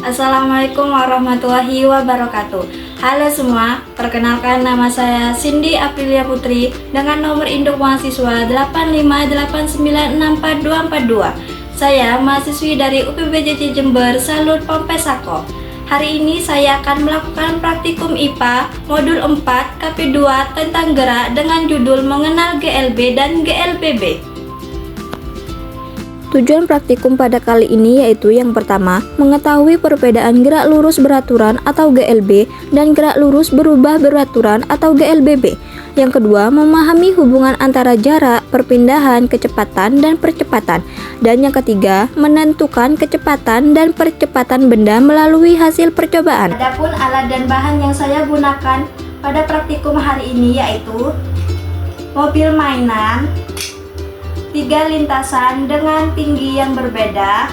Assalamualaikum warahmatullahi wabarakatuh. Halo semua, perkenalkan nama saya Cindy Aprilia Putri dengan nomor induk mahasiswa 858964242. Saya mahasiswi dari UPBJC Jember Salut Pompesako. Hari ini saya akan melakukan praktikum IPA modul 4 KP2 tentang gerak dengan judul mengenal GLB dan GLBB. Tujuan praktikum pada kali ini yaitu yang pertama, mengetahui perbedaan gerak lurus beraturan atau GLB dan gerak lurus berubah beraturan atau GLBB. Yang kedua, memahami hubungan antara jarak, perpindahan, kecepatan, dan percepatan. Dan yang ketiga, menentukan kecepatan dan percepatan benda melalui hasil percobaan. Adapun alat dan bahan yang saya gunakan pada praktikum hari ini yaitu mobil mainan, 3 lintasan dengan tinggi yang berbeda,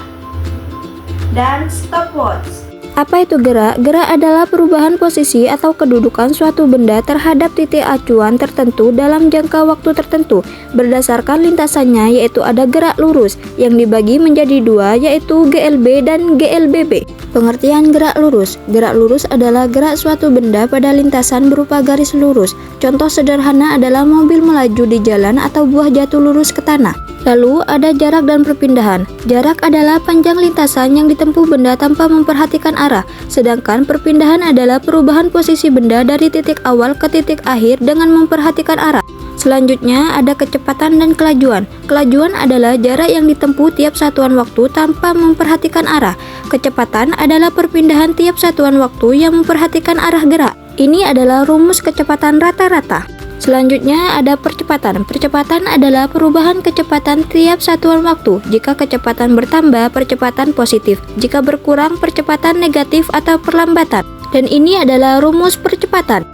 dan stopwatch. Apa itu gerak? Gerak adalah perubahan posisi atau kedudukan suatu benda terhadap titik acuan tertentu dalam jangka waktu tertentu. Berdasarkan lintasannya yaitu ada gerak lurus yang dibagi menjadi dua yaitu GLB dan GLBB. Pengertian gerak lurus. Gerak lurus adalah gerak suatu benda pada lintasan berupa garis lurus. Contoh sederhana adalah mobil melaju di jalan atau buah jatuh lurus ke tanah. Lalu ada jarak dan perpindahan. Jarak adalah panjang lintasan yang ditempuh benda tanpa memperhatikan arah. Sedangkan perpindahan adalah perubahan posisi benda dari titik awal ke titik akhir dengan memperhatikan arah. Selanjutnya ada kecepatan dan kelajuan. Kelajuan adalah jarak yang ditempuh tiap satuan waktu tanpa memperhatikan arah. Kecepatan adalah perpindahan tiap satuan waktu yang memperhatikan arah gerak. Ini adalah rumus kecepatan rata-rata. Selanjutnya ada percepatan. Percepatan adalah perubahan kecepatan tiap satuan waktu. Jika kecepatan bertambah, percepatan positif. Jika berkurang, percepatan negatif atau perlambatan. Dan ini adalah rumus percepatan.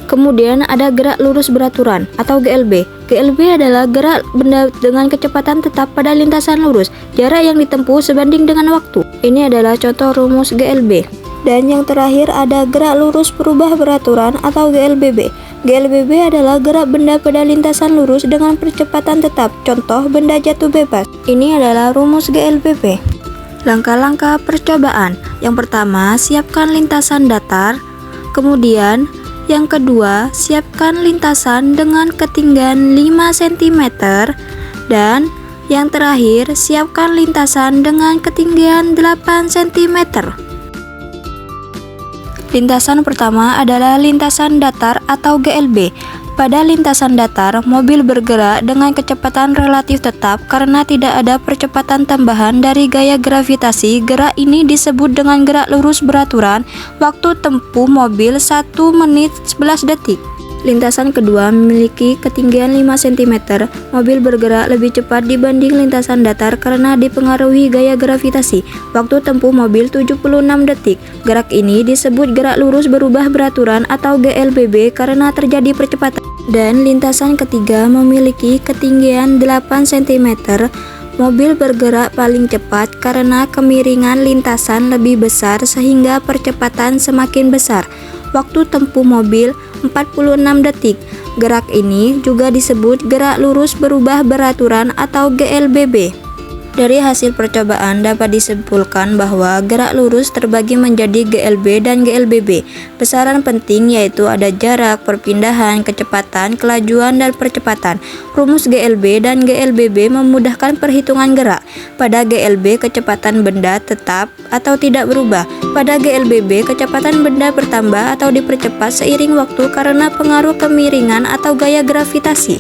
Kemudian ada gerak lurus beraturan atau GLB. GLB adalah gerak benda dengan kecepatan tetap pada lintasan lurus. Jarak yang ditempuh sebanding dengan waktu. Ini adalah contoh rumus GLB. Dan yang terakhir ada gerak lurus berubah beraturan atau GLBB. GLBB adalah gerak benda pada lintasan lurus dengan percepatan tetap. Contoh benda jatuh bebas. Ini adalah rumus GLBB. Langkah-langkah percobaan. Yang pertama, siapkan lintasan datar. Kemudian yang kedua, siapkan lintasan dengan ketinggian 5 cm. Dan yang terakhir, siapkan lintasan dengan ketinggian 8 cm. Lintasan pertama adalah lintasan datar atau GLB. Pada lintasan datar, mobil bergerak dengan kecepatan relatif tetap karena tidak ada percepatan tambahan dari gaya gravitasi. Gerak ini disebut dengan gerak lurus beraturan. Waktu tempuh mobil 1 menit 11 detik. Lintasan kedua memiliki ketinggian 5 cm. Mobil bergerak lebih cepat dibanding lintasan datar karena dipengaruhi gaya gravitasi. Waktu tempuh mobil 76 detik. Gerak ini disebut gerak lurus berubah beraturan atau GLBB karena terjadi percepatan. Dan lintasan ketiga memiliki ketinggian 8 cm. Mobil bergerak paling cepat karena kemiringan lintasan lebih besar sehingga percepatan semakin besar. Waktu tempuh mobil 46 detik. Gerak ini juga disebut gerak lurus berubah beraturan atau GLBB. Dari hasil percobaan dapat disimpulkan bahwa gerak lurus terbagi menjadi GLB dan GLBB. Besaran penting yaitu ada jarak, perpindahan, kecepatan, kelajuan, dan percepatan. Rumus GLB dan GLBB memudahkan perhitungan gerak. Pada GLB kecepatan benda tetap atau tidak berubah. Pada GLBB kecepatan benda bertambah atau dipercepat seiring waktu karena pengaruh kemiringan atau gaya gravitasi.